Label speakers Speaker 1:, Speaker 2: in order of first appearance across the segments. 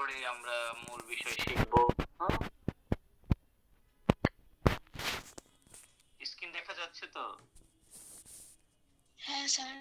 Speaker 1: এরপরে আমরা মূল বিষয় শিখব। স্ক্রিন দেখা যাচ্ছে তো?
Speaker 2: হ্যাঁ স্যার।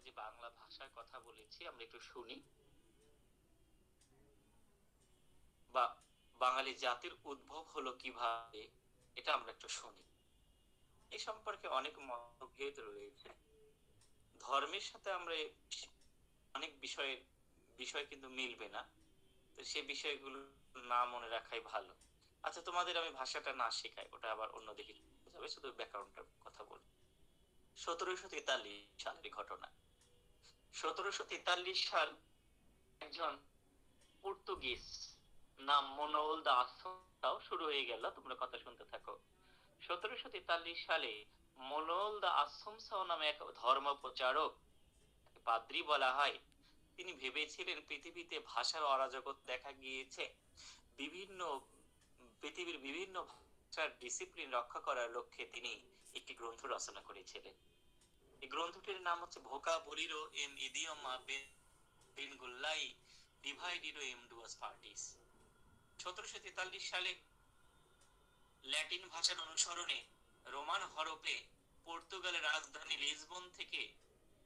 Speaker 1: যে বাংলা ভাষার কথা বলেছি, আমরা একটু শুনি। বা বাঙালি জাতির উদ্ভব হলো কিভাবে, এটা আমরা একটু শুনি। এ সম্পর্কে অনেক মতভেদ রয়েছে। ধর্মের সাথে আমরা অনেক বিষয় কিন্তু মিলবে না, তো সে বিষয়গুলো না মনে রাখাই ভালো। আচ্ছা, তোমাদের আমি ভাষাটা না শেখাই, ওটা আবার অন্যদিকে যাবে, শুধু ব্যাকরণটার কথা বলি। 1743 সালের ঘটনা। 1743 সাল, একজন পর্তুগিজ নাম মনোল দাস শুরু হয়ে গেল। তোমরা কথা শুনতে থাকো। 1743 সালে মনোল দা আসমসাও নামে এক ধর্ম প্রচারক, পাদ্রী বলা হয়, তিনি ভেবেছিলেন পৃথিবীতে ভাষার অরাজকতা দেখা গিয়েছে। পৃথিবীর বিভিন্ন ভাষার ডিসিপ্লিন রক্ষা করার লক্ষ্যে তিনি একটি গ্রন্থ রচনা করেছিলেন। এই গ্রন্থটির নাম হচ্ছে ভোকাবুলারিও এন ইডিওমা বেনগুল্লাই ডিভাইডিডো এম ডুয়াস পার্টিস। 1743 সালে ল্যাটিন ভাষার অনুসরণে রোমান হরপে পর্তুগালের রাজধানী লিসবন থেকে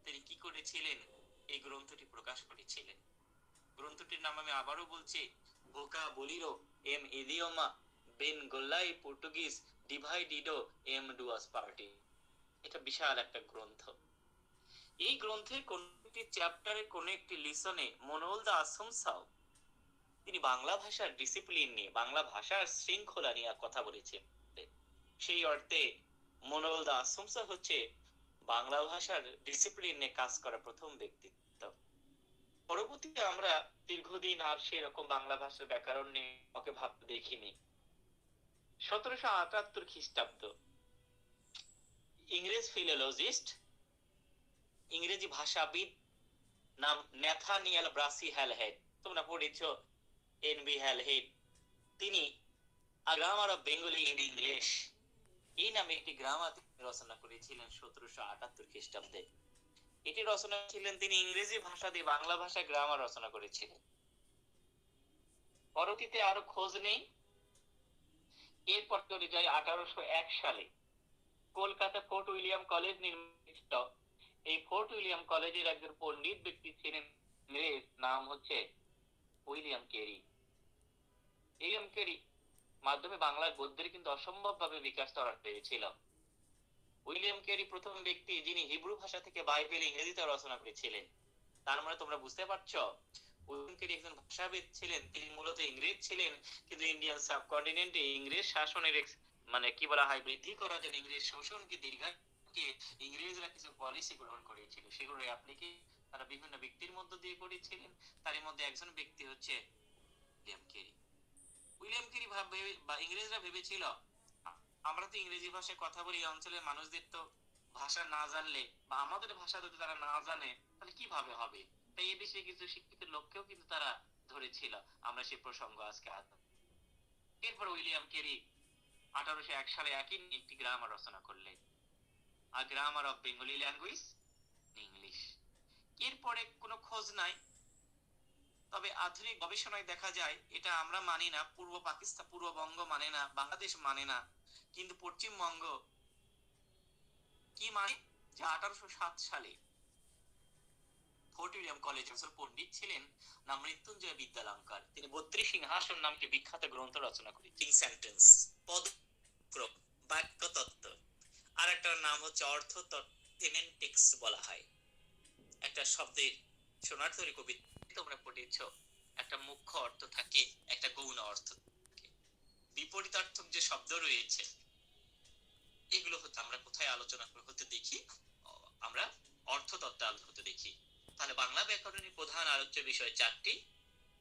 Speaker 1: তিনি কি করেছিলেন, এই গ্রন্থটি প্রকাশ করেছিলেন। গ্রন্থটির নাম আমি আবারও বলছি, ভোকাবুলারিও এম ইডিওমা বেনগুল্লাই পর্তুগিজ ডিভাইডিডো এম ডুয়াস পার্টি। এটা বিশাল একটা গ্রন্থ। এই গ্রন্থের কোন একটি চ্যাপ্টারে, কোন একটি লিসনে মনোল দা আসমসাও তিনি বাংলা ভাষার ডিসিপ্লিন নিয়ে, বাংলা ভাষার শৃঙ্খলা নিয়ে কথা বলেছেন। সেই অর্থে মনোল দা আসমসাও হচ্ছে বাংলা ভাষার ডিসিপ্লিন নিয়ে কাজ করা প্রথম ব্যক্তিত্ব। পরবর্তীতে আমরা দীর্ঘদিন আর সেরকম বাংলা ভাষার ব্যাকরণ নিয়ে ওকে ভাবতে দেখিনি। 1778 খ্রিস্টাব্দ, ইংরেজ ফিলোলজিস্ট, ইংরেজি ভাষাবিদ নাম ন্যাথানিয়েল ব্রাসি হ্যালহেড, তোমরা পড়েছো এনবি হ্যালহেড, তিনি grammar of Bengali in English এই নামে একটি গ্রামার রচনা করেছিলেন 1778 খ্রিস্টাব্দে। এটি রচনা ছিলেন, তিনি ইংরেজি ভাষা দিয়ে বাংলা ভাষায় গ্রামার রচনা করেছিলেন। পরবর্তীতে আরো খোঁজ নেই। এরপর চলে যায় 1801 সালে কলকাতা ফোর্ট উইলিয়াম কলেজ নির্মিত। এই ফোর্ট উইলিয়াম কলেজের একজন পণ্ডিত ব্যক্তি ছিলেন ইংরেজ, নাম হচ্ছে উইলিয়াম কেরি। উইলিয়াম কেরি মাধ্যমে বাংলার গদ্যের কিন্তু অসম্ভব ভাবে বিকাশ করা হয়েছিল। উইলিয়াম কেরি প্রথম ব্যক্তি যিনি হিব্রু ভাষা থেকে বাইবেল ইংরেজিতে রচনা করেছিলেন। তার মানে তোমরা বুঝতে পারছো, উইলিয়াম কেরি একজন ভাষাবিদ ছিলেন, তিনি মূলত ইংরেজ ছিলেন, কিন্তু ইন্ডিয়ান সাবকন্টিনেন্টে ইংরেজ শাসনের মানে কি বলা হয়, বৃদ্ধি করার জন্য ইংরেজ শোষণকে দীর্ঘায়িত ইংরেজরা কিছু পলিসি গ্রহণ করেছিল, সেগুলো অ্যাপ্লিকেশন তারা বিভিন্ন ব্যক্তির মধ্য দিয়ে করেছিলেন। তার মধ্যে একজন ব্যক্তি হচ্ছে উইলিয়াম কেরি। উইলিয়াম কেরি বা ইংরেজরা ভেবেছিল, আমরা তো ইংরেজি ভাষায় কথা বলি, এই অঞ্চলের মানুষদের তো ভাষা না জানলে বা আমাদের ভাষা যদি তারা না জানে তাহলে কিভাবে হবে, তাই এই বিষয়ে কিছু শিক্ষিত লোককেও কিন্তু তারা ধরেছিল। আমরা সেই প্রসঙ্গ আজকে এরপর উইলিয়াম কেরি 1801 সালে একই একটি গ্রামার রচনা করলেন, a grammar of Bengali language English. এরপরে কোনো খোঁজ নাই, তবে আধুনিক গবেষণায় দেখা যায় এটা আমরা মানি না, পূর্ববঙ্গ মানে না, বাংলাদেশ মানে না, কিন্তু পশ্চিমবঙ্গ কি মানে, যে 1807 সালে ফোর্ট উইলিয়াম কলেজ পণ্ডিত ছিলেন নাম মৃত্যুঞ্জয় বিদ্যালঙ্কার, তিনি 32 সিংহাসন নামটি বিখ্যাত গ্রন্থ রচনা করেন। সেন্টেন্স, পদক্রম, বাক্যতত্ত্ব,
Speaker 2: আর একটার নাম হচ্ছে অর্থোথেমেটিক্স বলা হয়। একটা শব্দের শোনার তৈরি কবিতা তোমরা পড়েছ, একটা মুখ্য অর্থ থাকে, একটা গৌণ অর্থ থাকে, বিপরীতার্থক যে শব্দ রয়েছে এগুলো হতে আমরা কোথায় আলোচনা হতে দেখি? আমরা অর্থতত্ত্বে আলোচনা হতে দেখি। তাহলে বাংলা ব্যাকরণের প্রধান আলোচ্য বিষয় চারটি।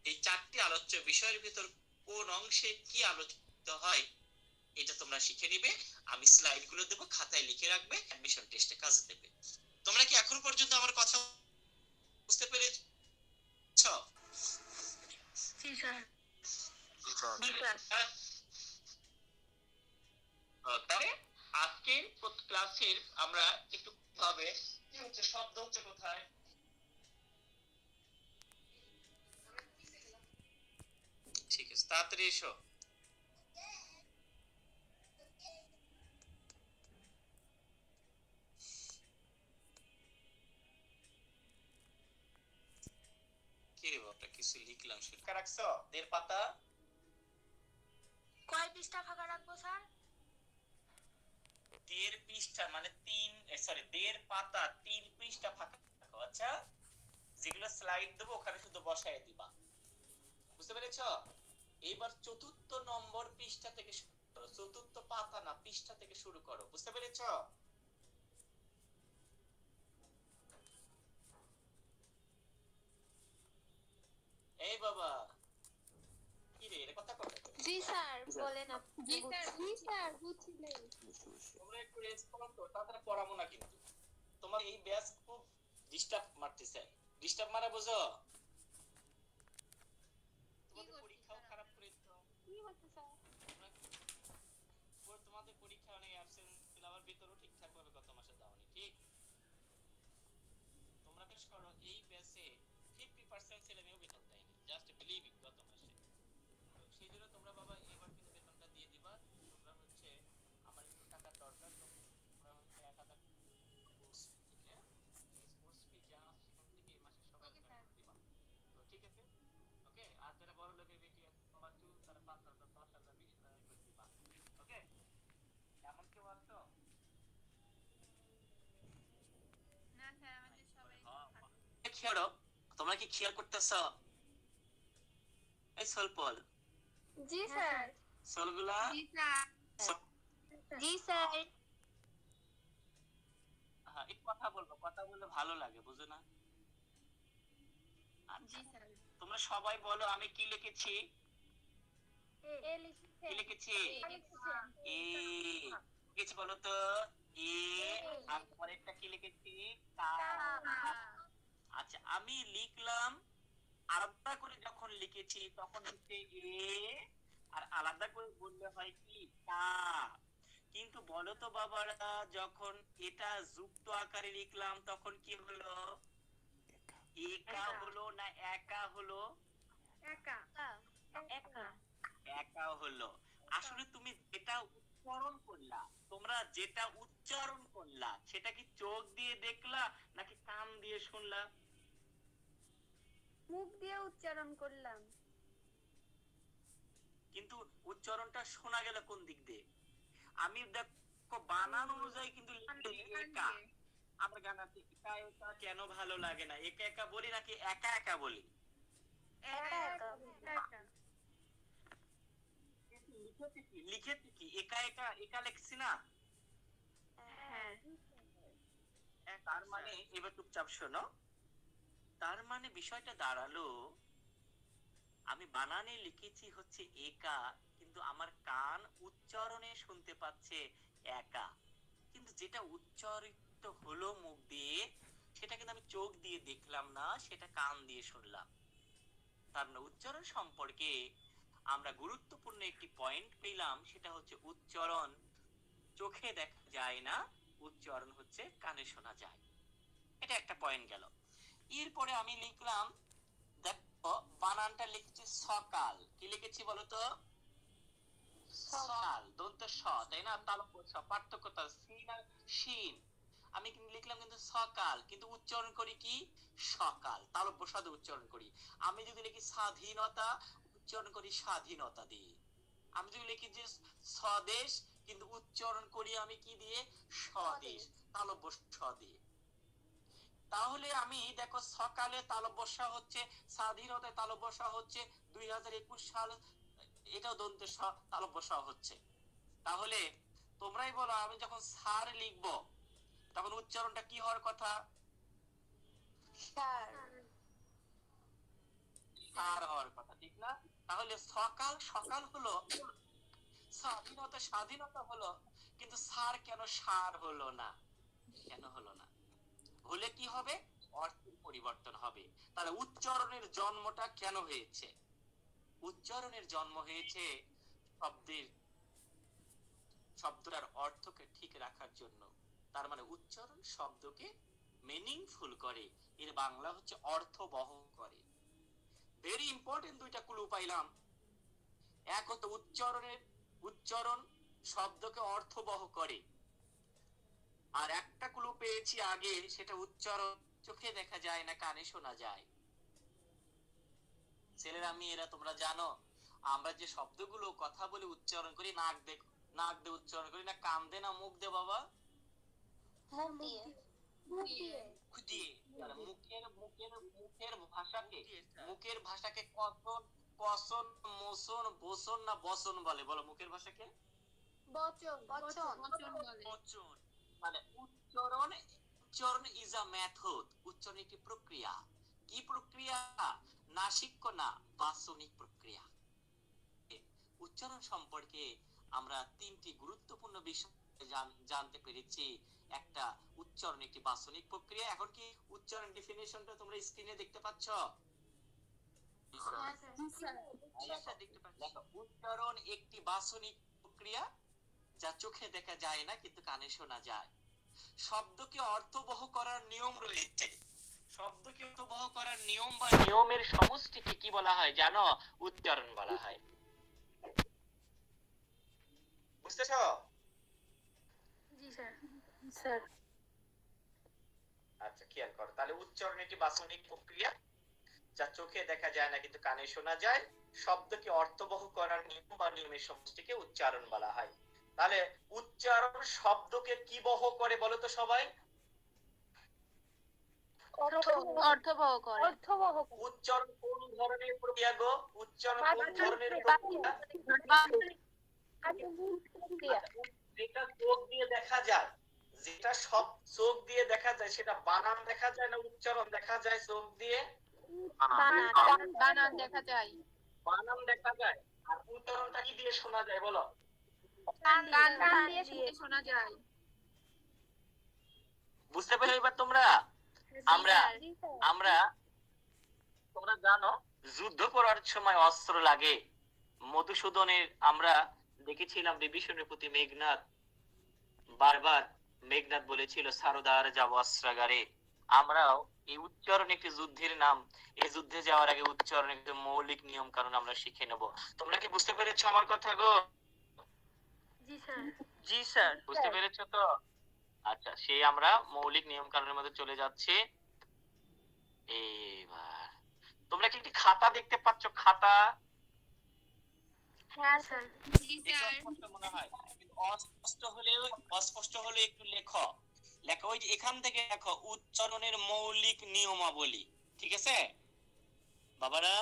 Speaker 2: এই চারটি আলোচ্য বিষয়ের ভিতর কোন অংশে কি আলোচিত হয় এটা তোমরা শিখে নিবে। আমি স্লাইড গুলো দেবো, খাতায় লিখে রাখবে, অ্যাডমিশন টেস্টে কাজে দেবে। তোমরা কি এখন পর্যন্ত আমার কথা বুঝতে পেরেছ?
Speaker 3: জি স্যার।
Speaker 1: তাহলে আজকের ক্লাসের আমরা একটু ভাবে কি হচ্ছে, শব্দ হচ্ছে কোথায়,
Speaker 2: ঠিক আছে, তাড়াতাড়ি এসো। কি রে বাবা, কিছু লিখলাম সেটা রাখছো? দের পাতা
Speaker 3: কয় পৃষ্ঠা ফাঁকা রাখবো স্যার?
Speaker 2: 1.5 পৃষ্ঠা মানে 1.5 পাতা 3 পৃষ্ঠা ফাঁকা রাখো। আচ্ছা, যেগুলো স্লাইড দেবো ওখানে শুধু বসায় দিবা। বুঝতে পেরেছো? এইবার 4র্থ নম্বর পৃষ্ঠা থেকে শুরু করো, 4র্থ পাতা না পৃষ্ঠা থেকে শুরু করো। বুঝতে পেরেছো? এই বাবা, কি রে, এর কথা কবে?
Speaker 3: জি স্যার, বলেন আপনি।
Speaker 4: জি স্যার, জি স্যার, বুঝছিলেন।
Speaker 1: তোমরা একটু রেসপন্স করো, তাড়াতাড়ি পড়াবো না কিন্তু। তোমার এই ব্যাচ খুব ডিস্টার্ব মারতেছে। ডিস্টার্ব মারা বুঝো? তোমাদের পরীক্ষাও খারাপ করে দিত।
Speaker 4: কি হচ্ছে স্যার?
Speaker 1: তোমাদের পরীক্ষা অনেক অ্যাবসেন্ট ছিল, আবার বেতনও ঠিকঠাক ভাবে গত মাসে দাওনি। ঠিক, তোমরা বেশ করো, এই ব্যাচে 50% ছেলে মেয়েও বেতন দেয়নি, জাস্ট বিলিভ ইট, গত মাসে। তো সেই জন্য তোমরা বাবা এবার কিন্তু বেতনটা দিয়ে দিবা। তোমরা হচ্ছে আমার একটু টাকার দরকার, তোমরা হচ্ছে 1000 কোর্স থেকে কোর্স ফি যা আছে সেখান থেকে এই মাসে সবাই পেমেন্ট দিবা। তো ঠিক আছে, ওকে। আর যারা বড় লোকের বেটি আছে তোমার চুল, তারা 5,000 10,000 20,000 করে দিবা। ওকে, এমন কেউ আছো?
Speaker 4: না স্যার, আমাদের সবাই
Speaker 2: খেয়াল, তোমরা কি খেয়াল করতেছো? এই সলপল,
Speaker 4: জি স্যার।
Speaker 2: সলগুলা,
Speaker 4: জি স্যার। জি স্যার।
Speaker 2: হ্যাঁ একটু কথা বলবো, কথা বললে ভালো লাগে, বুঝো না?
Speaker 4: জি
Speaker 2: আচ্ছা,
Speaker 4: স্যার।
Speaker 2: তোমরা সবাই বলো আমি কি লিখেছি?
Speaker 4: এ লিখেছেন।
Speaker 2: কি লিখেছি?
Speaker 4: এ লিখেছেন।
Speaker 2: এ লিখেছি বলো তো? এ। আর পরেরটা কি লিখেছি? কা। আচ্ছা, আমি লিখলাম, আলাদা করে যখন লিখেছি তখন হচ্ছে এ, আর আলাদা করে বললে হয় কি কা। কিন্তু বলো তো বাবারা, যখন এটা যুক্ত আকারে লিখলাম তখন কি হলো? একা হলো না একা হলো?
Speaker 4: একা। একা।
Speaker 2: একা হলো। আসলে তুমি যেটা উচ্চারণ করলা, তোমরা যেটা উচ্চারণ করলা সেটা কি চোখ দিয়ে দেখলা নাকি কান দিয়ে শুনলা?
Speaker 4: মুখ দিয়ে উচ্চারণ করলাম।
Speaker 2: কিন্তু উচ্চারণটা শোনা গেল কোন দিক দিয়ে? আমি দেখো বানান অনুযায়ী কিন্তু লিখি একা। আমার গান আছে একা একা কেন ভালো লাগে না, একা একা বলি নাকি একা একা বলি?
Speaker 4: একা একা। একা।
Speaker 2: লিখেছি কি একা একা, একা লিখছি না?
Speaker 4: হ্যাঁ।
Speaker 2: তার মানে এবার চুপচাপ শোনো, তার মানে বিষয়টা দাঁড়ালো আমি বানানে লিখেছি হচ্ছে একা, কিন্তু আমার কান উচ্চারণে শুনতে পাচ্ছে একা। কিন্তু যেটা উচ্চারিত হলো মুখ দিয়ে সেটা কিন্তু আমি চোখ দিয়ে দেখলাম না, সেটা কান দিয়ে শুনলাম। তার মানে উচ্চারণ সম্পর্কে আমরা গুরুত্বপূর্ণ একটি পয়েন্ট পেলাম, সেটা হচ্ছে উচ্চারণ চোখে দেখা যায় না, উচ্চারণ হচ্ছে কানে শোনা যায়। এটা একটা পয়েন্ট গেল। এরপরে আমি লিখলাম, দেখো বানানটা লিখেছি সকাল, কি লিখেছি বলতো? সকাল, দন্ত স, তাই না? তালব্য স, পার্থক্যটা সিন আর শিন। আমি কিন্তু লিখলাম কিন্তু সকাল, কিন্তু উচ্চারণ করি কি সকাল, তালব্য স দিয়ে উচ্চারণ করি। আমি যদি লিখি স্বাধীনতা, উচ্চারণ করি স্বাধীনতা দিয়ে। আমি যদি লিখি যে স্বদেশ, কিন্তু উচ্চারণ করি আমি কি দিয়ে? স দিয়ে, তালব্য স দিয়ে। তাহলে আমি দেখো সকালে তালব্য স হচ্ছে, স্বাধীনতায় তালব্য স হচ্ছে, 2021 সাল এটাও দন্ত স তালব্য স হচ্ছে। তাহলে তোমরাই বলো, আমি যখন স্যার লিখবো তখন উচ্চারণটা কি হওয়ার কথা?
Speaker 3: স্যার
Speaker 2: সার হওয়ার কথা, ঠিক না? তাহলে সকাল সকাল হলো, স্বাধীনতা স্বাধীনতা হলো, কিন্তু সার কেন সার হলো না? কেন হলো না? হলে কি হবে? অর্থের পরিবর্তন হবে। তাহলে উচ্চারণের জন্মটা কেন হয়েছে? উচ্চারণের জন্ম হয়েছে শব্দের, শব্দটার অর্থকে ঠিক রাখার জন্য। তার মানে উচ্চারণ শব্দকে মিনিংফুল করে, এর বাংলা হচ্ছে অর্থ বহন করে। ভেরি ইম্পর্টেন্ট দুইটা ক্লু পাইলাম। এক হতো উচ্চারণের, উচ্চারণ শব্দকে অর্থবহ করে, আর একটা ক্লু পেয়েছি আগে, সেটা উচ্চারণ চোখে দেখা যায় না, কানে শোনা যায়। ছেলেরা মেয়েরা তোমরা জানো, আমরা যে শব্দগুলো কথা বলে উচ্চারণ করি, নাক দিয়ে, নাক দিয়ে উচ্চারণ করি না, কান দিয়ে না মুখ দিয়ে বাবা?
Speaker 3: মুখ দিয়ে
Speaker 4: মুখ দিয়ে।
Speaker 2: মুখ দিয়ে। তাহলে মুখের মুখের মুখের ভাষাকে, মুখের ভাষাকে কসন, কসন, মোসন, বোসন না বসন বলে? বলো মুখের ভাষাকে?
Speaker 3: বচন বচন
Speaker 2: বচন। মানে উচ্চারণ, উচ্চারণ ইজ আ মেথড, উচ্চারণ একটি প্রক্রিয়া। কি প্রক্রিয়া? নাসিক্য না, বাচনিক প্রক্রিয়া। উচ্চারণ সম্পর্কে আমরা তিনটি গুরুত্বপূর্ণ বিষয় জানতে পেরেছি। একটা, উচ্চারণ একটি বাচনিক প্রক্রিয়া। এখন কি উচ্চারণ ডেফিনিশনটা তোমরা স্ক্রিনে দেখতে পাচ্ছ? দেখো, উচ্চারণ একটি বাচনিক প্রক্রিয়া যা চোখে দেখা যায় না কিন্তু কানে শোনা যায়। শব্দকে অর্থবহ করার নিয়ম রয়েছে। শব্দকে অর্থবহ করার নিয়ম বা নিয়মের সমষ্টিকে কি বলা হয় জানো? উচ্চারণ বলা হয়। বুঝতেছো?
Speaker 4: জি স্যার।
Speaker 3: স্যার
Speaker 2: আচ্ছা, খেয়াল করো। তাহলে উচ্চারণ একটি বাচনিক প্রক্রিয়া যা চোখে দেখা যায় না কিন্তু কানে শোনা যায়। শব্দকে অর্থবহ করার নিয়ম বা নিয়মের সমষ্টিকে উচ্চারণ বলা হয়। তাহলে উচ্চারণ শব্দকে কি বহ করে বলো তো সবাই?
Speaker 3: অর্থবহ করে
Speaker 2: উচ্চারণ কোন ধরনের প্রক্রিয়া গো? উচ্চারণ কোন ধরনের প্রক্রিয়া? যেটা চোখ দিয়ে দেখা যায়, যেটা সব চোখ দিয়ে দেখা যায়, সেটা বানান দেখা যায় না উচ্চারণ দেখা যায় চোখ দিয়ে?
Speaker 3: বানান দেখা যায়,
Speaker 2: বানান দেখা যায়। আর উচ্চারণটা কি দিয়ে শোনা যায় বলো?
Speaker 3: কান দিয়ে শোনা যায়।
Speaker 2: বুঝতে পেরে এবার তোমরা? আমরা আমরা তোমরা জানো, যুদ্ধ করার সময় অস্ত্র লাগে। মধুসূদনের আমরা দেখেছিলাম বিভীষণের প্রতি মেঘনাদ বারবার, মেঘনাদ বলেছিল সারদার যাব অস্ত্রাগারে। আমরাও এই উচ্চারণ একটি যুদ্ধের নাম, এই যুদ্ধে যাওয়ার আগে উচ্চারণ একটি মৌলিক নিয়ম কানুন আমরা শিখে নেব। তোমরা কি বুঝতে পেরেছো আমার কথা গো?
Speaker 4: জি স্যার।
Speaker 2: জি স্যার। বুঝতে পেরেছো তো? আচ্ছা, সেই আমরা মৌলিক নিয়ম কানুনের মধ্যে চলে যাচ্ছি। এবার তোমরা কি একটি খাতা দেখতে পাচ্ছ? খাতা?
Speaker 4: হ্যাঁ স্যার।
Speaker 3: জি
Speaker 2: দেখে
Speaker 3: স্যার।
Speaker 2: অস্পষ্ট মনে হয়, কিন্তু অস্পষ্ট হলে একটু লেখো। লেখো, ওই যে এখান থেকে লেখো উচ্চারণের মৌলিক নিয়মাবলী। ঠিক আছে বাবারা?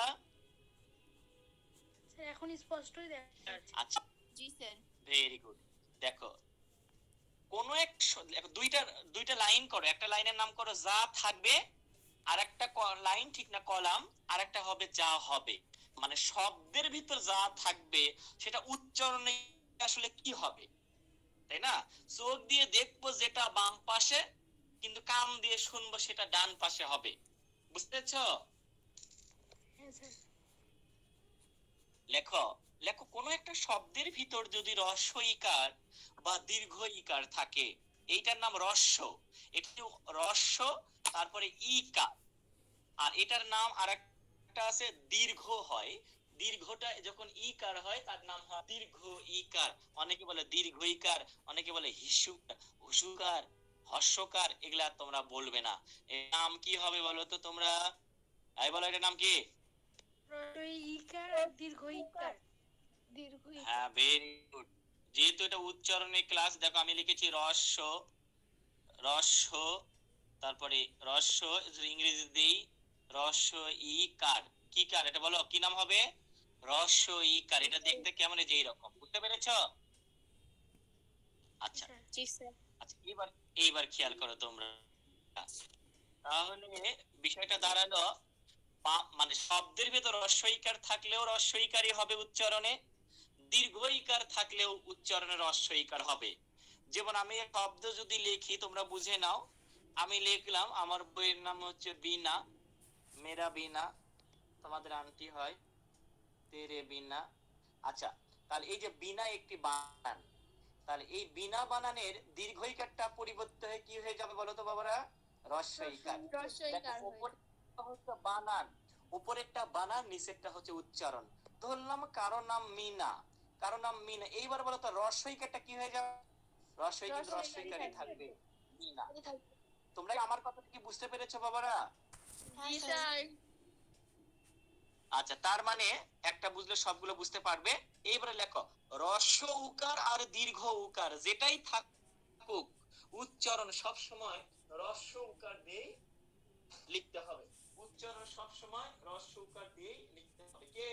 Speaker 4: স্যার এখন স্পষ্টই দেখা যাচ্ছে।
Speaker 2: আচ্ছা,
Speaker 3: জি স্যার।
Speaker 2: Very good. দেখো, কোন এক দুইটা দুইটা লাইন করো। একটা লাইনের নাম করো যা থাকবে, আর একটা লাইন ঠিক না কলাম, আর একটা হবে যা হবে। মানে শব্দের ভিতর যা থাকবে সেটা উচ্চারণে আসলে কি হবে, তাই না? চোখ দিয়ে দেখবো যেটা বাম পাশে, কিন্তু কান দিয়ে শুনবো সেটা ডান পাশে হবে। বুঝতেছো?
Speaker 4: হ্যাঁ স্যার।
Speaker 2: লেখো, লেখো, কোন একটা শব্দের ভিতর যদি রস্ব ইকার বা দীর্ঘ ইকার থাকে, এইটার নাম রস্ব। এটা রস্ব, তারপরে ইকার। আর এটার নাম আরেকটা আছে দীর্ঘ হয়। দীর্ঘটা যখন ইকার হয় তার নাম হয় দীর্ঘ ইকার। অনেকে বলে দীর্ঘ ইকার, অনেকে বলে হুসুকার, হর্ষকার। এগুলা তোমরা বলবে না। এর নাম কি হবে বলো তো তোমরা? এই বলো, এটার নাম কি?
Speaker 4: ইকার আর দীর্ঘ ইকার।
Speaker 2: হ্যাঁ, ভেরি গুড। যেহেতু এটা উচ্চারণের ক্লাস, দেখো আমি লিখেছি রস্য, রস্য, তারপরে রস্য ইংরেজি দেই রস্য ই কার। কি কার এটা বলো, কি নাম হবে? রস্য ই কার। এটা দেখতে কেমন, এই যে এইরকম, বুঝতে পেরেছো? আচ্ছা
Speaker 3: জি স্যার।
Speaker 2: আচ্ছা, এইবার খেয়াল করো তোমরা। তাহলে বিষয়টা দাঁড়ালো, মানে শব্দের ভেতর হ্রস্ব ইকার থাকলেও হ্রস্ব ইকারই হবে উচ্চারণে, দীর্ঘ ইকার থাকলেও উচ্চারণে হ্রস্ব ইকার হবে। যেমন আমি এক শব্দ যদি লিখি, তোমরা বুঝে নাও, আমি লিখলাম, আমার বইয়ের নাম হচ্ছে বিনা, মেরা বিনা, তোমাদের আন্টি হয়, তেরে বিনা। আচ্ছা, তাহলে এই যে বিনা একটি বানান, তাহলে এই বিনা বানানের দীর্ঘ ইকারটা পরিবর্তে হয়ে কি হয়ে যাবে বলো তো বাবারা? হ্রস্ব ইকার।
Speaker 3: রস্বইকার
Speaker 2: দেখো
Speaker 3: হয়ে
Speaker 2: উপরেরটা হচ্ছে বানান, উপরেরটা বানান, নিচেরটা হচ্ছে উচ্চারণ। ধরলাম কারো নাম মিনা, কারো নাম মিনা, এইবার বলো তো হ্রস্ব ইকারটা কি হয়ে যাবে? হ্রস্ব কিন্তু হ্রস্ব ইকারই থাকবে, মিনা। তোমরা আমার কথা কি বুঝতে পেরেছো বাবারা?
Speaker 3: জি স্যার।
Speaker 2: আচ্ছা, তার মানে একটা বুঝলে সবগুলো বুঝতে পারবে। এইবারে লেখো, হ্রস্ব উকার আর দীর্ঘ উকার যেটাই থাকুক, উচ্চারণ সব সময় হ্রস্ব উকার দিয়ে লিখতে হবে। উচ্চারণ সব সময় হ্রস্ব উকার দিয়ে লিখতে হবে। কে?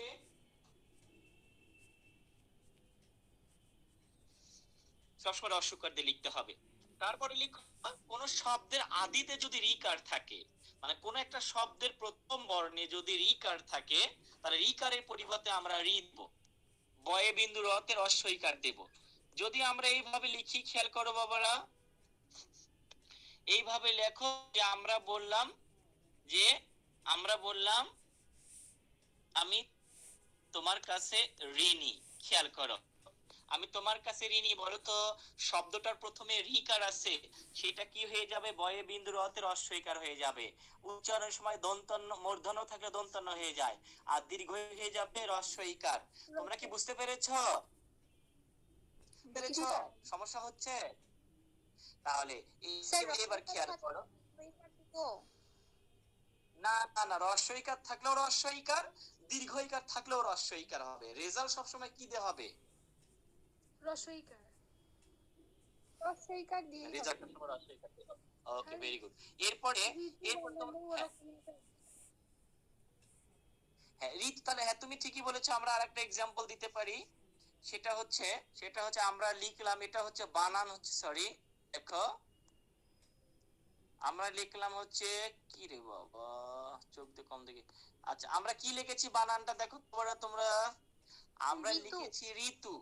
Speaker 2: সবসময় হ্রস্ব উকার দিয়ে লিখতে হবে। তারপরে লিখো, কোন শব্দের আদিতে যদি রিকার থাকে, মানে কোন একটা শব্দের প্রথম বর্ণে যদি রিকার থাকে, তাহলে রিকারের পরিবর্তে আমরা রি দেব, বয়ে বিন্দু রতে হ্রস্ব ইকার দেব। যদি আমরা এইভাবে লিখি, খেয়াল করো বাবারা, এইভাবে লেখো যে আমরা বললাম আমি তোমার কাছে ঋণী। খেয়াল করো, আমি তোমার কাছে ঋণী, বলো তো শব্দটার প্রথমে রিকার আছে, সেটা কি হয়ে যাবে? বয়ে বিন্দু রতে হ্রস্ব ইকার হয়ে যাবে। উচ্চারণের সময় দন্তন্য মূর্ধন্য থাকলে দন্তন্য হয়ে যায়, আর দীর্ঘ হয়ে যাবে হ্রস্ব ইকার। তোমরা কি বুঝতে পেরেছো? পেরেছো? সমস্যা হচ্ছে? তাহলে এবার খেয়াল করো, না না না, হ্রস্ব ইকার থাকলেও হ্রস্ব ইকার, দীর্ঘ ইকার থাকলেও হ্রস্ব ইকার হবে। রেজাল্ট সবসময় কি দিয়ে হবে?
Speaker 4: রসইকার।
Speaker 2: রেজাল্ট সবসময় হ্রস্ব ইকার দিয়ে হবে। ওকে, ভেরি গুড। এরপরে এরপর হ্যাঁ হ্যাঁ রিত, তাহলে হ্যাঁ তুমি ঠিকই বলেছো। আমরা আরেকটা एग्जांपल দিতে পারি, সেটা হচ্ছে আমরা লিখলাম, এটা হচ্ছে বানান হচ্ছে, সরি দেখো, আমরা লিখলাম হচ্ছে, কি রে বাবা, চোখ দিয়ে কম দেখি। আচ্ছা, আমরা কি লিখেছি বানানটা দেখো তোমরা, আমরা লিখেছি ঋতু,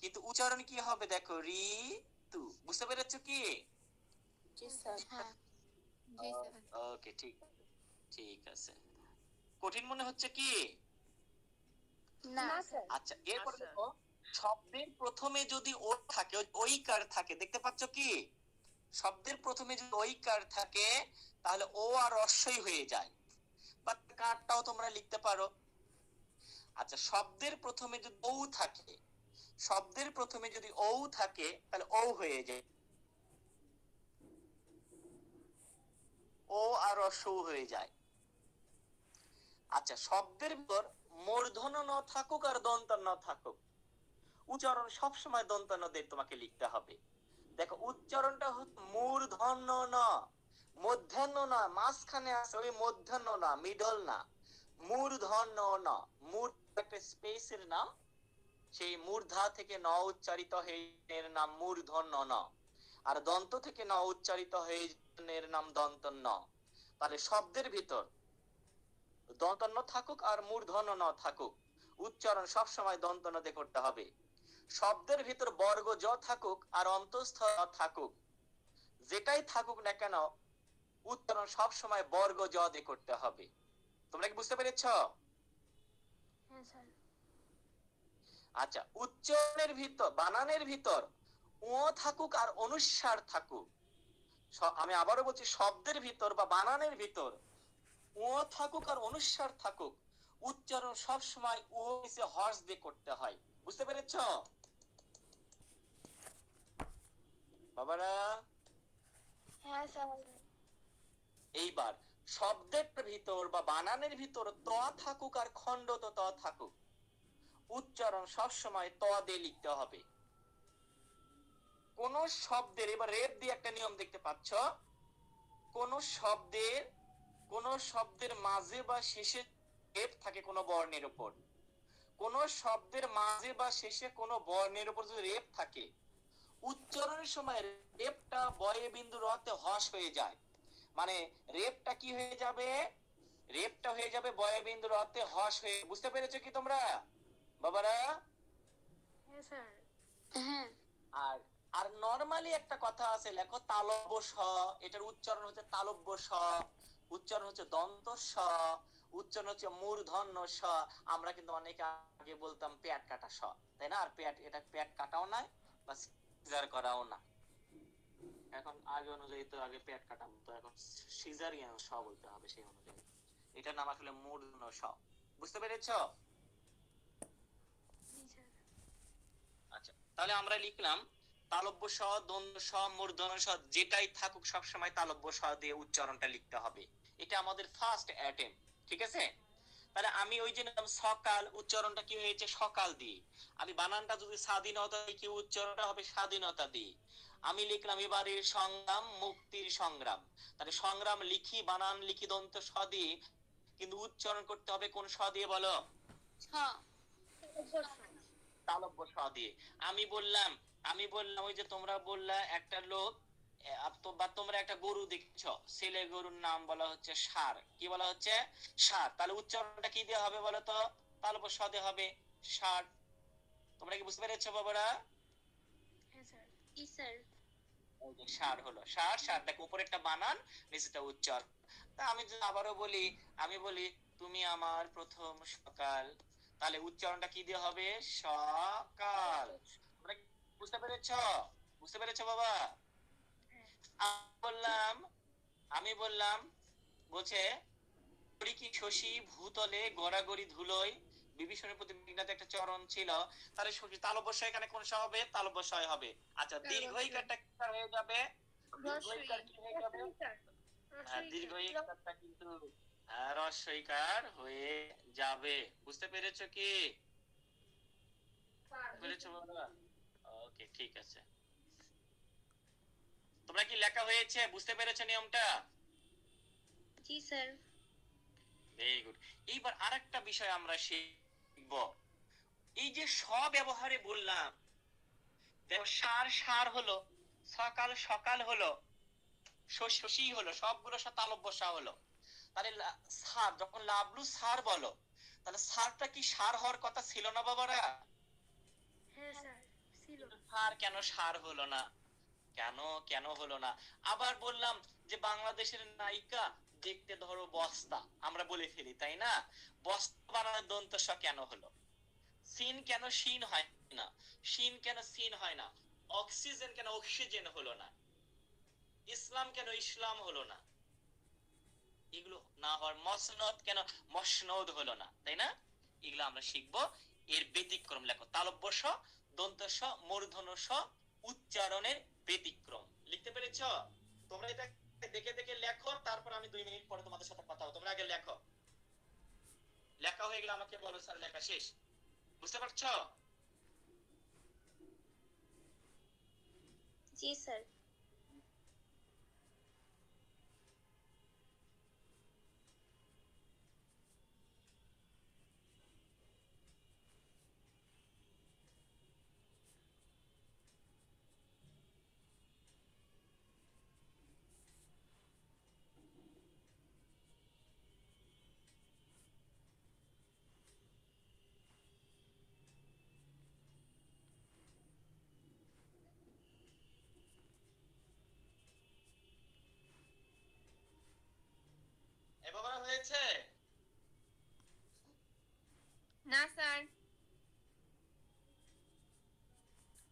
Speaker 2: কিন্তু উচ্চারণ কি হবে দেখো, ঋতু। বুঝতে পেরেছো কি?
Speaker 3: জি স্যার। হ্যাঁ জি স্যার।
Speaker 2: ওকে, ঠিক ঠিক আছে। কঠিন মনে হচ্ছে কি?
Speaker 3: না স্যার।
Speaker 2: আচ্ছা, এরপর দেখো, শব্দের প্রথমে যদি ও থাকে, ওইকার থাকে, দেখতে পাচ্ছ কি? শব্দের প্রথমে যদি ওইকার থাকে, তাহলে ও আর হ্রস্বই হয়ে যায়, বা কারটাও তোমরা লিখতে পারো। আচ্ছা, শব্দের প্রথমে যদি ও থাকে, শব্দের প্রথমে যদি ও থাকে, তাহলে ও হয়ে যায়, ও আর হ্রস্ব হয়ে যায়। আচ্ছা, শব্দের ভিতর মূর্ধন্য ন থাকুক আর দন্তন্য থাকুক, উচ্চারণ সব সময় দন্তন্য দিয়ে তোমাকে লিখতে হবে। দেখো, উচ্চারণটা হচ্ছে মূর্ধন্য ন, মধ্যাহ্ন না, মাঝখানে আছে ওই মধ্যাহ্ন না, মিডল না, মূর্ধন্য ন। মূর্ধ একটা স্পেসের নাম, সেই মূর্ধা থেকে ন উচ্চারিত হয়ে এর নাম মূর্ধন্য ন, আর দন্ত থেকে ন উচ্চারিত হয়ে এর নাম দন্তন্য। তাহলে শব্দের ভিতর দন্তন্য থাকুক আর মূর্ধন্য ন থাকুক, উচ্চারণ সব সময় দন্তন্য দিয়ে করতে হবে। শব্দের ভিতর বর্গ জ থাকুক আর অন্তঃস্থ থাকুক, যেটাই থাকুক না কেন, উচ্চারণ সব সময় বর্গ জ দিয়ে করতে হবে। তোমরা কি বুঝতে পেরেছো?
Speaker 4: হ্যাঁ স্যার।
Speaker 2: আচ্ছা, উচ্চারণের ভিতর, বানানের ভিতর ও থাকুক আর অনুস্বার থাকুক, আমি আবারও বলছি, শব্দের ভিতর বা বানানের ভিতর ও থাকুক আর অনুস্বার থাকুক, উচ্চারণ সব সময় ও নিচে হর্স দিয়ে করতে হয়। বুঝতে পেরেছো বাবারা?
Speaker 4: হ্যাঁ স্যার।
Speaker 2: এইবার শব্দের ভিতর বা বানানের ভিতর ত থাকুক আর খণ্ডত ত থাকুক, উচ্চারণ সব সময় ত দিয়ে লিখতে হবে। কোন শব্দের, এবার রেপ দিয়ে একটা নিয়ম দেখতে পাচ্ছ, কোন শব্দের মাঝে বা শেষে রেপ থাকে কোন বর্ণের উপর, কোন শব্দের মাঝে বা শেষে কোন বর্ণের উপর যদি রেপ থাকে, উচ্চারণের সময় রেপটা বয়ে বিন্দু রতে হস হয়ে যায়। মানে রেপটা কি হয়ে যাবে, রেপটা হয়ে যাবে বয়ে বিন্দু রতে হস হয়ে। বুঝতে পেরেছো কি তোমরা বাবারা?
Speaker 4: হ্যাঁ স্যার।
Speaker 3: হ্যাঁ।
Speaker 2: আর আর নরমালি একটা কথা আছে, লেখো তালব্য স, এটার উচ্চারণ হচ্ছে তালব্য স, উচ্চারণ হচ্ছে দন্ত স, উচ্চারণ হচ্ছে মূর্ধন্য স। আমরা কিন্তু অনেকে আগে বলতাম পেট কাটা স, তাই না? আর এটা পেট কাটাও নাই বা সিজার করাও না। এখন আগে অনুযায়ী তো আগে পেট কাটা, তো এখন সিজারিয়ান স বলতে হবে সেই অনুযায়ী। এটার নাম আসলে মূর্ধন্য স। বুঝতে পেরেছো?
Speaker 4: জি স্যার।
Speaker 2: আচ্ছা, তাহলে আমরা লিখলাম তালব্য স, দ্বন্দ্ব স, মূর্ধন্য স, যেটাই থাকুক সবসময় তালব্য স দিয়ে উচ্চারণটা লিখতে হবে। এটা আমাদের ফার্স্ট অ্যাটেম্প, ঠিক আছে? তাহলে আমি ওই যে নাম সকাল, উচ্চারণটা কি হয়েছে সকাল দিয়ে। আমি বানানটা যদি স্বাধীনতা কি উচ্চারণটা হবে স্বাধীনতা দিয়ে। আমি লিখলাম এবারের সংগ্রাম মুক্তির সংগ্রাম, তাহলে সংগ্রাম লিখি, বানান লিখি দন্ত স দিয়ে, কিন্তু উচ্চারণ করতে হবে কোন স দিয়ে বলো?
Speaker 3: ছ।
Speaker 4: অবশ্যই।
Speaker 2: তালব্য স দিয়ে। আমি বললাম ওই যে তোমরা বললা একটা লোক, বা তোমরা একটা গরু দেখছো, ছেলে গরুর নাম বলা হচ্ছে ষাঁড়। কি বলা হচ্ছে? ষাঁড়। তাহলে উচ্চারণটা কি দিয়ে হবে বলো তো? তালব্য স দিয়ে হবে, ষাঁড়। তোমরা কি বুঝতে পেরেছো বাবারা?
Speaker 4: হ্যাঁ স্যার।
Speaker 3: জি স্যার।
Speaker 2: ওই যে ষাঁড় হলো ষাঁড়, ষাঁড়টাকে উপরে একটা বানান, নিচেটা উচ্চারণ। তা আমি যদি আবারও বলি, আমি বলি তুমি আমার প্রথম সকাল, তাহলে উচ্চারণটা কি দিয়ে হবে? সকাল। তোমরা কি বুঝতে পেরেছো? বুঝতে পেরেছো বাবা?
Speaker 4: হ্যাঁ।
Speaker 2: বললাম, আমি বললাম, বলছে কি শশী ভূতলে গড়াগড়ি ধুলোয়, বিভীষণের প্রতি মেঘনাথ একটা চরণ ছিল। তাহলে শশী তালব্য স এখানে কোন স হবে? তালব্য স হবে। আচ্ছা, দীর্ঘইকারটা কি হয়ে যাবে? দীর্ঘইকার কি হয়ে যাবে?
Speaker 4: রসইকার। রসইকার।
Speaker 2: দীর্ঘইকারটা কিন্তু রস্বইকার হয়ে যাবে। বুঝতে পেরেছো কি? পেরেছো বাবা? ওকে, ঠিক আছে। তোমরা কি লেখা হয়েছে? বুঝতে পেরেছো নিয়মটা?
Speaker 3: জি স্যার।
Speaker 2: Very good. এইবার আরেকটা বিষয় আমরা শিখব। এই যে স ব্যবহারে বললাম, দেখো সার সার হলো, সকাল সকাল হলো, শশী হলো, সবগুলো তালব্য স হলো। তাহলে সার, যখন লাভলু সার বলো, তাহলে সারটা কি সার হওয়ার কথা ছিল না বাবারা?
Speaker 4: হ্যাঁ স্যার। ছিল।
Speaker 2: কিন্তু সার কেন সার হলো না? কেন কেন হলো না? আবার বললাম যে বাংলাদেশের নায়িকা দেখতে ধরো বস্তা, আমরা বলে ফেলি তাই না? বস্তা বানানোর দন্ত স কেন হলো? সিন কেন শিন হয় না? শিন কেন সিন হয় না? অক্সিজেন কেন অক্সিজেন হলো না? ইসলাম কেন ইসলাম হলো না? এগুলো না হওয়ার, মসনদ কেন মসনদ হলো না? তাই না? এগুলো আমরা শিখবো। এর ব্যতিক্রম লেখো, তালব্য স, দন্ত স, মূর্ধন্য স, উচ্চারণের ব্যতিক্রম। লিখতে পেরেছো? তোমরা এটা দেখে দেখে লেখো, তারপর আমি 2 মিনিট পরে তোমাদের সাথে কথা হবে। তোমরা আগে লেখো। লেখা হয়ে গেলে আমাকে বলো স্যার লেখা শেষ। বুঝতে পারছো?
Speaker 3: জি স্যার।
Speaker 2: এবার হয়েছে?
Speaker 3: না স্যার।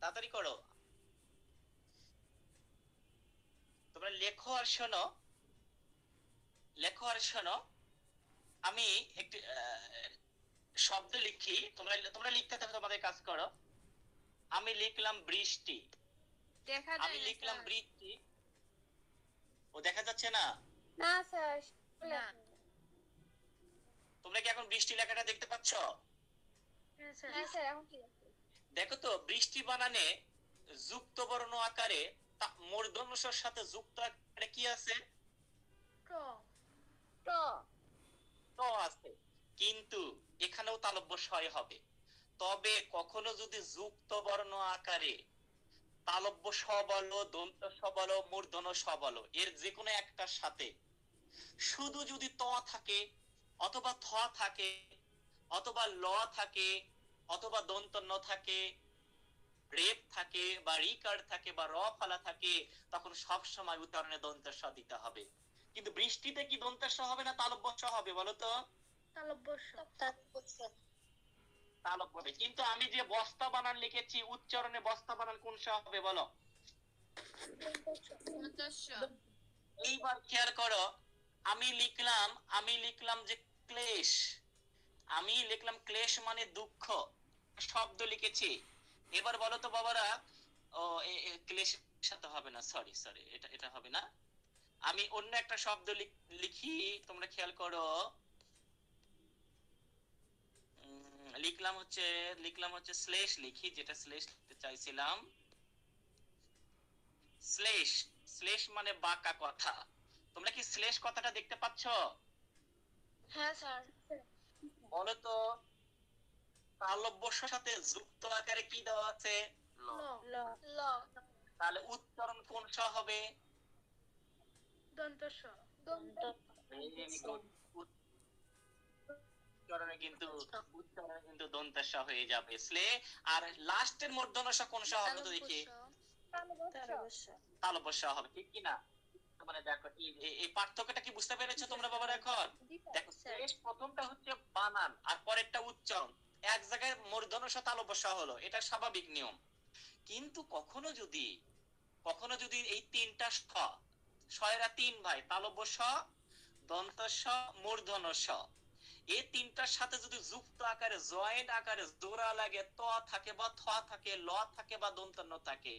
Speaker 2: তাড়াতাড়ি করো। তোমরা লেখো আর শোনো, লেখো আর শোনো। আমি একটি শব্দ লিখি, তোমরা তোমরা লিখতে থাকো, তোমাদের কাজ করো। আমি লিখলাম বৃষ্টি।
Speaker 3: দেখা
Speaker 2: আমি
Speaker 3: যায় না
Speaker 2: লিখলাম
Speaker 3: স্যার।
Speaker 2: বৃষ্টি। ও দেখা যাচ্ছে না?
Speaker 4: না স্যার।
Speaker 3: না।
Speaker 2: তোমরা কি এখন বৃষ্টি লেখাটা দেখতে পাচ্ছ?
Speaker 4: হ্যাঁ স্যার।
Speaker 3: হ্যাঁ স্যার এখন ঠিক আছে।
Speaker 2: দেখো তো বৃষ্টি বানানে যুক্ত বর্ণ আকারে মূর্ধন্য ষর সাথে যুক্ত আকারে কি আছে?
Speaker 4: ট
Speaker 3: ট
Speaker 2: ট আছে, কিন্তু এখানেও তালব্য শয় হবে। তবে কখনো যদি যুক্ত বর্ণ আকারে তালব্য স বলো, দন্ত স বলো, মূর্ধন্য স বলো, এর যে কোনো একটার সাথে শুধু যদি ত থাকে, অথবা থ থাকে, অথবা ল থাকে, অথবা দন্ত ন থাকে, রেপ থাকে, বা রিকার থাকে, বা র ফালা থাকে, তখন সব সময় উচ্চারণে দন্ত স দিতে হবে। কিন্তু বৃষ্টিতে কি দন্ত স হবে না তালব্য স হবে বলো তো?
Speaker 4: তালব্য স।
Speaker 2: তালব্য হবে। কিন্তু আমি যে বস্তা বানান লিখেছি, উচ্চারণে বস্তা বানান কোন স হবে বলো? এইবার খেয়াল করো, আমি লিখলাম যে ক্লেশ, আমি লিখলাম ক্লেশ মানে দুঃখ, শব্দ লিখেছি। এবার বলো তো বাবারা, ও ক্লেশ সাথে হবে না, সরি সরি, এটা এটা হবে না। আমি অন্য একটা শব্দ লিখি, তোমরা খেয়াল করো। লিখলাম হচ্ছে শ্লেষ লিখি, যেটা শ্লেষ লিখতে চাইছিলাম। শ্লেষ, শ্লেষ মানে বাঁকা কথা। তোমরা কি শ্লেষ কথাটা দেখতে পাচ্ছ?
Speaker 3: হ্যাঁ স্যার।
Speaker 2: বলো তো তালব্য স সাথে যুক্ত আকারে কি দেওয়া আছে? ল।
Speaker 3: ল ল
Speaker 2: তাহলে উচ্চারণ কোন স হবে?
Speaker 4: দন্ত স।
Speaker 3: দন্ত
Speaker 2: Very good. উচ্চারণে কিন্তু দন্ত স হয়ে যাবে স্লে। আর লাস্টের মূর্ধন্য স কোন স হবে তো দেখি? তালব্য স হবে, ঠিক কি না? মানে দেখো এই পার্থক্যটা কি বুঝতে পেরেছো তোমরা বাবারা এখন? দেখো শ্লেষ প্রথমটা হচ্ছে বানান আর পরেরটা উচ্চারণ, এক জায়গায় মূর্ধন্য স তালব্য স হলো, এটা স্বাভাবিক নিয়ম। কিন্তু কখনো যদি এই তিনটা স, শয়েরা তিন ভাই, তালব্য স, দন্ত স, মূর্ধন্য স, এই তিনটার সাথে যদি যুক্ত আকারে জয়েন্ট আকারে জোড়া লাগে, ত থাকে বা থ থাকে, ল থাকে বা দন্ত ন থাকে,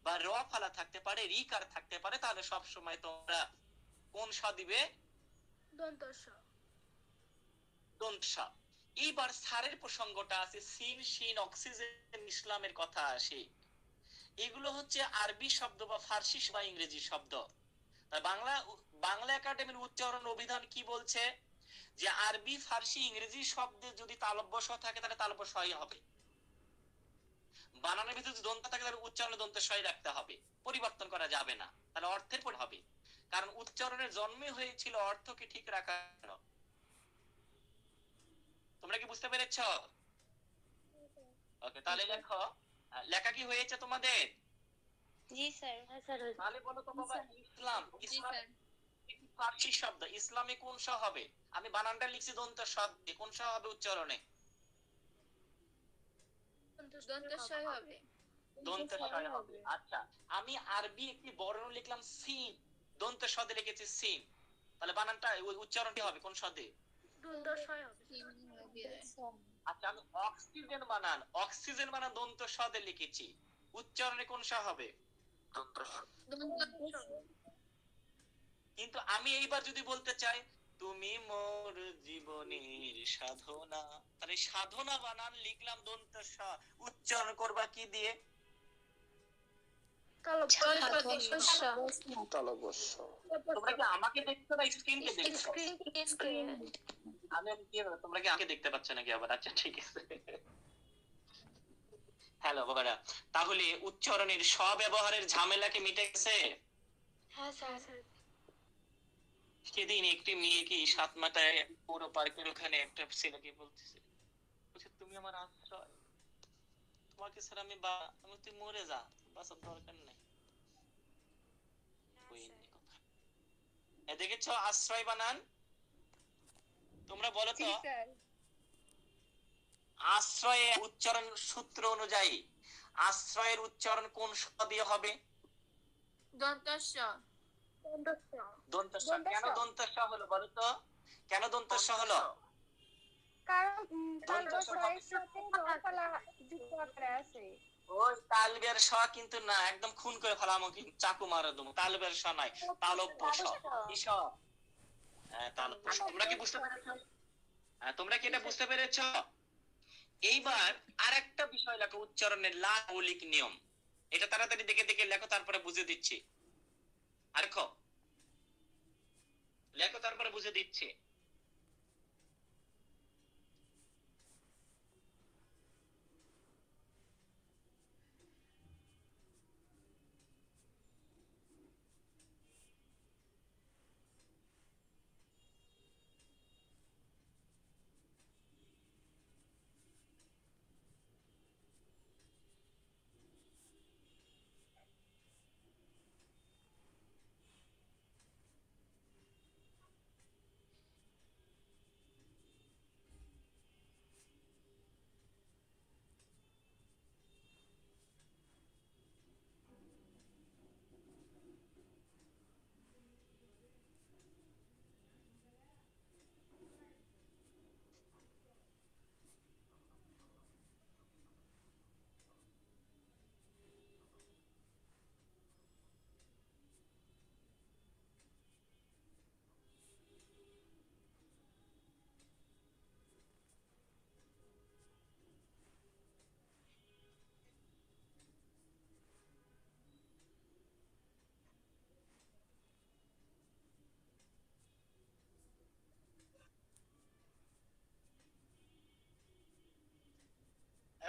Speaker 2: বা র ফালা থাকতে পারে, রিকার থাকতে পারে, তাহলে সব সময় তোমরা কোন স দিবে?
Speaker 4: দন্ত স।
Speaker 2: দন্ত স। এইবার সারের প্রসঙ্গটা আছে, সিন শিন অক্সিজেন ইসলামের কথা আসে। এগুলো হচ্ছে আরবি শব্দ বা ফার্সি বা ইংরেজি শব্দ। বাংলা একাডেমির উচ্চারণ অভিধান কি বলছে? যে আরবি ফার্সি ইংরেজি শব্দে যদি তালব্য স থাকে তাহলে তালব্য সই হবে, বানানের ভিতরে যদি দন্ত থাকে তাহলে উচ্চারণে দন্ত সই রাখতে হবে, পরিবর্তন করা যাবে না, তাহলে অর্থের পর হবে। কারণ উচ্চারণের জন্মই হয়েছিল অর্থকে ঠিক রাখার। তোমরা কি বুঝতে পেরেছ? ওকে, তাহলে লেখো, লেখা কি হয়েছে তোমাদের?
Speaker 3: জি স্যার। হ্যাঁ স্যার।
Speaker 2: তাহলে বলো তো বাবা, ইসলাম, ইসলাম ফার্সি শব্দ, ইসলামে কোন স হবে? আমি বানানটা লিখছি দন্ত স দিয়ে, কোন স হবে উচ্চারণে?
Speaker 3: দন্ত স হবে।
Speaker 2: দন্ত স হবে। আচ্ছা, আমি আরবি একটি বর্ণ লিখলাম সিন, দন্ত স দিয়ে লিখেছি সিন, তাহলে বানানটা ওই উচ্চারণটি হবে কোন স দিয়ে?
Speaker 4: দন্ত স হবে।
Speaker 2: আচ্ছা, আমি অক্সিজেন বানান দন্ত স দিয়ে লিখেছি, উচ্চারণে কোন স হবে? দন্ত স। কিন্তু আমি এইবার যদি বলতে চাই তুমি মোর জীবনের সাধনা, তাহলে সাধনা বানান লিখলাম দন্ত স, উচ্চারণ করবা কি দিয়ে? তোমরা কি আমাকে দেখছো না স্ক্রিনকে দেখছো? তোমরা কি আমাকে দেখতে পাচ্ছ নাকি আবার? আচ্ছা ঠিক আছে। হ্যালো বাবারা, তাহলে উচ্চারণের ব্যবহারের ঝামেলা কি মিটে গেছে?
Speaker 3: হ্যাঁ স্যার।
Speaker 2: সেদিন একটি মেয়ে কি সাতমাথায় পৌর পার্কের ওখানে একটা ছেলেকে বলতেছে, বলছে তুমি আমার আশ্রয়, তোমাকে স্যার আমি তুই মরে যা, বাঁচার দরকার নেই। দেখেছো আশ্রয় বানান? তোমরা বলো তো, আশ্রয়ে উচ্চারণ সূত্র অনুযায়ী আশ্রয়ের উচ্চারণ কোন স দিয়ে হবে?
Speaker 3: দন্ত স।
Speaker 2: দন্ত স। কেন দন্ত স হলো বলো তো? কেন দন্ত স হলো?
Speaker 4: কারণ
Speaker 2: দন্ত স
Speaker 4: তালব্য স এর সাথে র ফালা যুক্ত আকারে আছে।
Speaker 2: ওই তালবের স কিন্তু না, একদম খুন করে ফেলামো, কিন্তু চাকু মারা দেবো। তালবের স নাই, তালব্য স। কি স? হ্যাঁ, তালব্য স। তোমরা কি বুঝতে পেরেছো? তোমরা কি এটা বুঝতে পেরেছো? এইবার আরেকটা বিষয় লেখো, উচ্চারণের লা মৌলিক নিয়ম। এটা তাড়াতাড়ি দেখে দেখে লেখো, তারপরে বুঝে দিচ্ছি। আর লেখো, লেখো তারপরে বুঝে দিচ্ছি।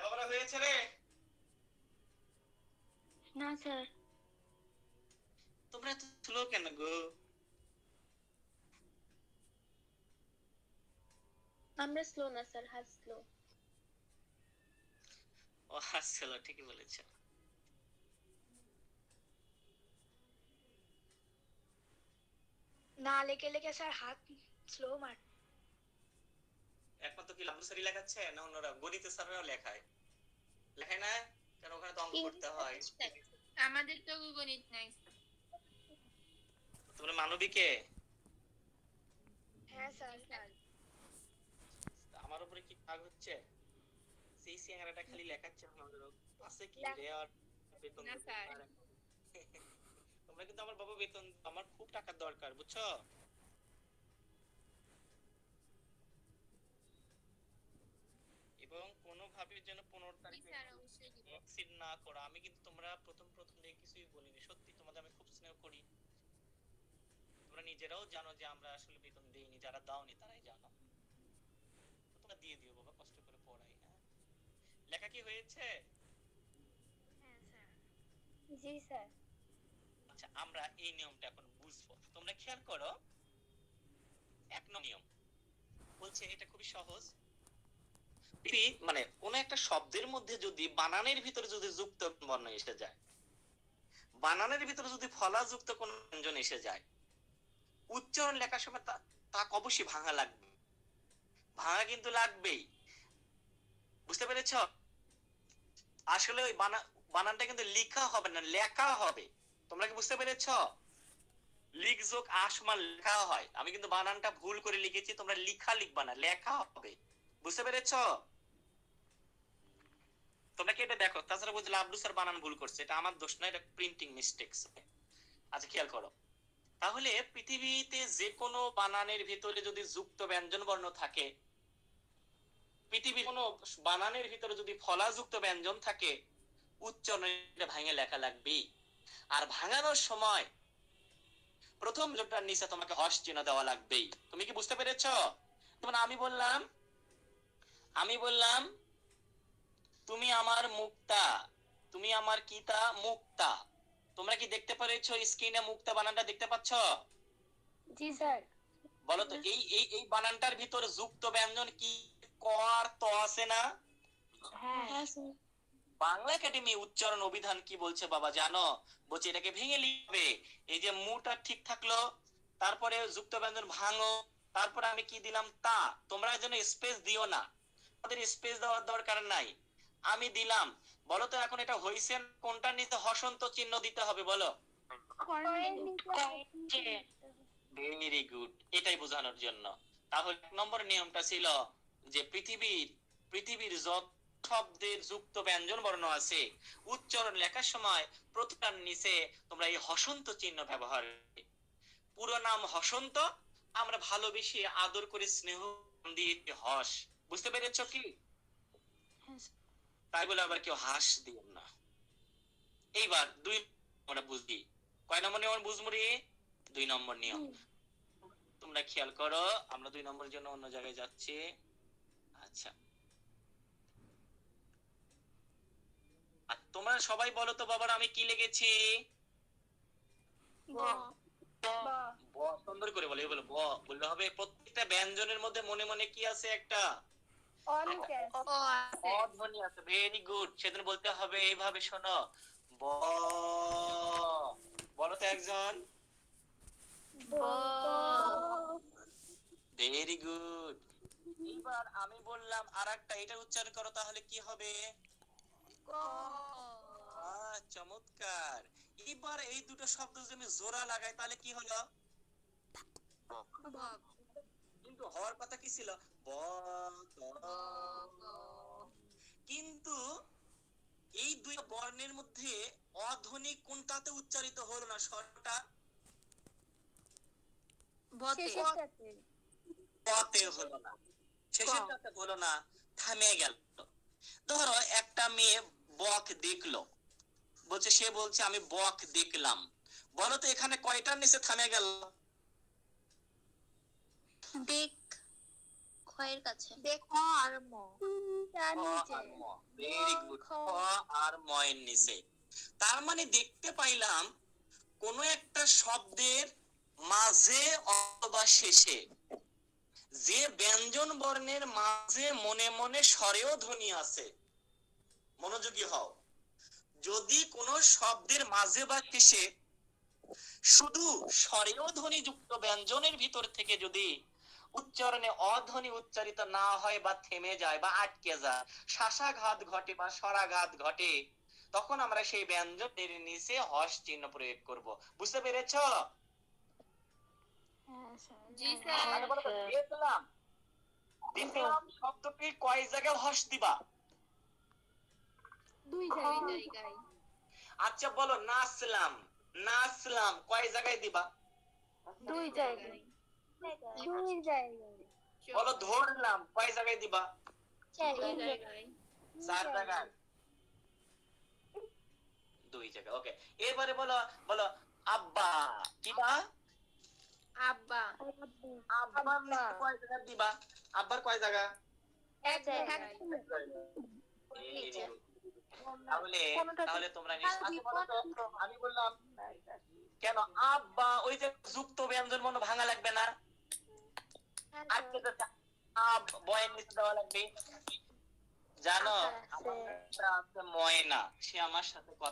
Speaker 2: বাবারা হয়েছে রে?
Speaker 4: না স্যার।
Speaker 2: তোমরা এত স্লো কেন গো?
Speaker 4: আমরা স্লো না স্যার, হাত স্লো।
Speaker 2: ও আসলে ঠিকই বলেছো।
Speaker 4: না লেখে লেখে স্যার হাত স্লো মার।
Speaker 2: একমাত্র কি লাবলু স্যারই লেখাচ্ছে না অন্যরা? গণিত স্যাররাও লেখায়, লেখায় না? কারণ ওখানে তো অঙ্ক করতে হয়।
Speaker 3: আমাদের তো গণিত নাই।
Speaker 2: তোমরা মানবিকে?
Speaker 4: হ্যাঁ স্যার।
Speaker 2: আমার উপরে কি রাগ হচ্ছে? সেই সিঙ্গারাটা খালি লেখাচ্ছে আমাদের আছে কি রে? আর বেতন
Speaker 3: না স্যার।
Speaker 2: তোমরা কিন্তু আমার বাবা বেতন, আমার খুব টাকার দরকার, বুঝছো? এবং কোনোভাবে যেন 15 তারিখে
Speaker 3: স্যার অবশ্যই দিব।
Speaker 2: এক্সিড না করো। আমি কিন্তু তোমরা প্রথম দিয়ে কিছুই বলিনি, সত্যি তোমাদের আমি খুব স্নেহ করি। তোমরা নিজেরাও জানো যে আমরা আসলে বেতন দেইনি, যারা দাওনি তারাই জানো। তোমরা দিয়ে দিও বাবা, কষ্ট করে পড়াই। হ্যাঁ, লেখা কি হয়েছে?
Speaker 4: হ্যাঁ স্যার। জি স্যার।
Speaker 2: আচ্ছা, আমরা এই নিয়মটা এখন বুঝবো। তোমরা খেয়াল করো, এক নিয়ম বলছে, এটা খুবই সহজ। মানে কোন একটা শব্দের মধ্যে যদি বানানের ভিতরে যদি যুক্ত বর্ণ এসে যায়, বানানের ভিতরে যদি ফলাযুক্ত কোন ব্যঞ্জন এসে যায়, উচ্চারণ লেখার সময় তা অবশ্যই ভাঙা লাগবে। ভাঙা কিন্তু লাগবেই, বুঝতে পেরেছ? আসলে ওই বানানটা কিন্তু লিখা হবে না, লেখা হবে। তোমরা কি বুঝতে পেরেছ? লিখ যোগ আসমান লেখা হয়, আমি কিন্তু বানানটা ভুল করে লিখেছি, তোমরা লিখা লিখবা না, লেখা হবে। বুঝতে পেরেছ? তোমরা কি এটা দেখো? তাছাড়া বুঝলে আব্দু স্যার বানান ভুল করছে, এটা আমার দোষ না, এটা প্রিন্টিং মিস্টেকস। আচ্ছা খেয়াল করো, তাহলে পৃথিবীতে যে কোনো বানানের ভিতরে যদি যুক্ত ব্যঞ্জন বর্ণ থাকে, পৃথিবীর কোনো বানানের ভিতরে যদি ফলাযুক্ত ব্যঞ্জন থাকে, উচ্চারণে ভাঙে লেখা লাগবেই। আর ভাঙানোর সময় প্রথম যোগটার নিচে তোমাকে হস চিহ্ন দেওয়া লাগবেই। তুমি কি বুঝতে পেরেছ? যেমন আমি বললাম তুমি আমার মুক্তা, তুমি আমার কিতা মুক্তা। তোমরা কি দেখতে পেরেছো স্ক্রিনে মুক্তা বানানটা দেখতে পাচ্ছ?
Speaker 4: জি স্যার।
Speaker 2: বলো তো, এই এই এই বানানটার ভিতরে যুক্ত ব্যঞ্জন কি ক আর ত আছে না?
Speaker 4: হ্যাঁ স্যার।
Speaker 2: বাংলা একাডেমি উচ্চারণ অভিধান কি বলছে বাবা জানো? বলছে এটাকে ভেঙে লিখবে। এই যে মুটা ঠিক থাকলো, তারপরে যুক্ত ব্যঞ্জন ভাঙো, তারপরে আমি কি দিলাম তা। তোমরা যেন স্পেস দিও না, আমাদের স্পেস দেওয়ার দরকার নাই, আমি দিলাম। বলো তো এখন এটা হইছে কোনটার নিচে হসন্ত চিহ্ন দিতে হবে বলো? ভেরি গুড, এটাই বোঝানোর জন্য। তাহলে এক নম্বর নিয়মটা ছিল যে পৃথিবীর যত শব্দের যুক্ত ব্যঞ্জন বর্ণ আছে, উচ্চারণ লেখার সময় প্রতিটার নিচে তোমরা এই হসন্ত চিহ্ন ব্যবহার করবে। পুরো নাম হসন্ত, আমরা ভালোবেসে আদর করে স্নেহ দিয়ে হস। বুঝতে পেরেছ কি? তাই বলে আবার কেউ হাস দিও না। এইবার 2 আমরা বুঝি, কয় নম্বর নিয়ম বুঝবো রে? 2 নম্বর নিয়ম। তোমরা খেয়াল করো, আমরা 2 নম্বরের জন্য অন্য জায়গায় যাচ্ছি। আচ্ছা, আর তোমরা সবাই বলো তো বাবার আমি কি লিখেছি?
Speaker 4: ব
Speaker 2: ব। সুন্দর করে বলে, বলো ব বললে হবে। প্রত্যেকটা ব্যঞ্জনের মধ্যে মনে মনে কি আছে? একটা
Speaker 4: অনিতে
Speaker 2: অধ্বনি আছে। Very good. সেদিন বলতে হবে এইভাবে, শোনো, ব। বলো তো একজন।
Speaker 4: ব
Speaker 2: ভেরি গুড। এবার আমি বললাম আরেকটা, এটা উচ্চারণ করো, তাহলে কি হবে? চমৎকার। এবার এই দুটো শব্দ যদি আমি জোড়া লাগাই তাহলে কি হলো? কিন্তু হওয়ার কথা কি ছিল? ব ত। কিন্তু এই দুই বর্ণের মধ্যে অধ্বনি কোনটাতে উচ্চারিত হলো না? স্বরটা
Speaker 4: শেষেরটাতে
Speaker 2: পতে হলো না, শেষেরটাতে হলো না, থামে গেল। ধরো একটা মেয়ে বক দেখলো, বলছে, সে বলছে আমি বক দেখলাম। বলো তো এখানে কয়টার নিচে থামে গেল?
Speaker 3: দেখ খয়ের কাছে।
Speaker 4: দেখো আর ম তার নিচে
Speaker 2: ভেরি গুড। খ আর ময়ের নিচে। তার মানে দেখতে পাইলাম কোন একটা শব্দের মাঝে অথবা শেষে যে ব্যঞ্জন বর্ণের মাঝে মনে মনে স্বরেও ধ্বনি আছে। মনোযোগী হও। যদি কোন শব্দের মাঝে বা শেষে শুধু স্বরেও ধ্বনি যুক্ত ব্যঞ্জনের ভিতর থেকে যদি উচ্চারণে অধ্বনি উচ্চারিত না হয় বা থেমে যায় বা আটকে যায়, শ্বাসাঘাত ঘটে বা স্বরাঘাত ঘটে, তখন আমরা সেই ব্যঞ্জনের নিচে হস চিহ্ন প্রয়োগ করব। বুঝতে পেরেছো?
Speaker 3: জি স্যার।
Speaker 2: আগে বলো তো, দেখলাম। দেখলাম শব্দটি কয় জায়গায় হস দিবা?
Speaker 4: দুই
Speaker 3: দুই
Speaker 4: জায়গায়
Speaker 3: জায়গায়।
Speaker 2: আচ্ছা বলো, নাচলাম। নাচলাম কয় জায়গায় দিবা?
Speaker 4: দুই জায়গায় দুই জায়গায়
Speaker 2: বলো, ধরলাম কয় জায়গায় দিবা?
Speaker 4: চার
Speaker 3: দুই
Speaker 4: জায়গায়
Speaker 3: জায়গায়।
Speaker 2: 4 জায়গায়। 2 জায়গায়। ওকে। এবারে বলো, বলো আব্বা। কিবা?
Speaker 3: আব্বা
Speaker 2: আব্বার নিচে কয় জায়গা দিবা? আব্বার কয় জায়গা?
Speaker 4: এক জায়গায়
Speaker 3: নিচে।
Speaker 2: তাহলে তাহলে তোমরা নিশ্চয়ই বলো তো, আমি বললাম কেন আব্বা, ওই যে যুক্ত ব্যঞ্জন মনে ভাঙা লাগবে না? আজকে তো আব বয়ের নিচে দেওয়া লাগবে। জানো, আমার একটা আছে ময়না, সে আমার সাথে কথা